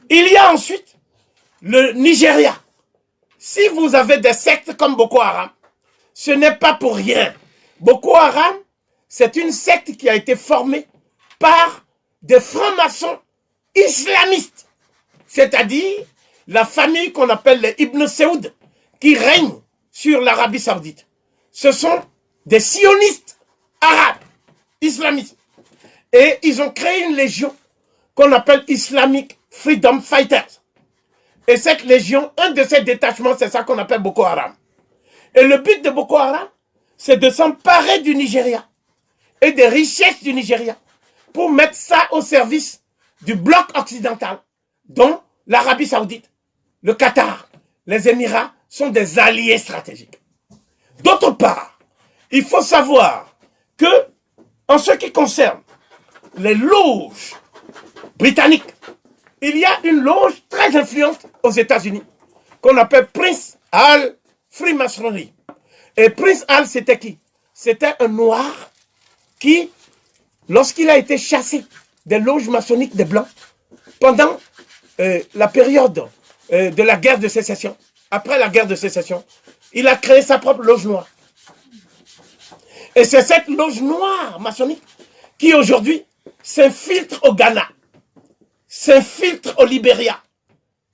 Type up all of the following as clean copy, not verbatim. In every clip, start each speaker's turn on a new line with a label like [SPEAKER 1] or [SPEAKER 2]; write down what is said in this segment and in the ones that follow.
[SPEAKER 1] Il y a ensuite le Nigeria. Si vous avez des sectes comme Boko Haram, ce n'est pas pour rien. Boko Haram, c'est une secte qui a été formée par des francs-maçons islamistes. C'est-à-dire la famille qu'on appelle les Ibn Saoud, qui règne sur l'Arabie Saoudite. Ce sont des sionistes arabes, islamistes. Et ils ont créé une légion qu'on appelle Islamic Freedom Fighters. Et cette légion, un de ces détachements, c'est ça qu'on appelle Boko Haram. Et le but de Boko Haram, c'est de s'emparer du Nigeria et des richesses du Nigeria pour mettre ça au service du bloc occidental, dont l'Arabie Saoudite, le Qatar, les Émirats sont des alliés stratégiques. D'autre part, il faut savoir que, en ce qui concerne les loges britanniques, il y a une loge très influente aux États-Unis qu'on appelle Prince Hall Freemasonry. Et Prince Hall, c'était qui? C'était un noir qui, lorsqu'il a été chassé des loges maçonniques des Blancs, pendant la période de la guerre de sécession, après la guerre de sécession, il a créé sa propre loge noire. Et c'est cette loge noire maçonnique qui aujourd'hui s'infiltre au Ghana, s'infiltre au Libéria.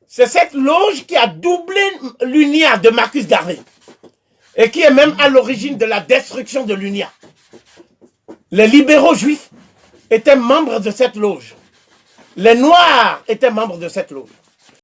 [SPEAKER 1] C'est cette loge qui a doublé l'UNIA de Marcus Garvey et qui est même à l'origine de la destruction de l'UNIA. Les libéraux juifs étaient membres de cette loge. Les noirs étaient membres de cette loge.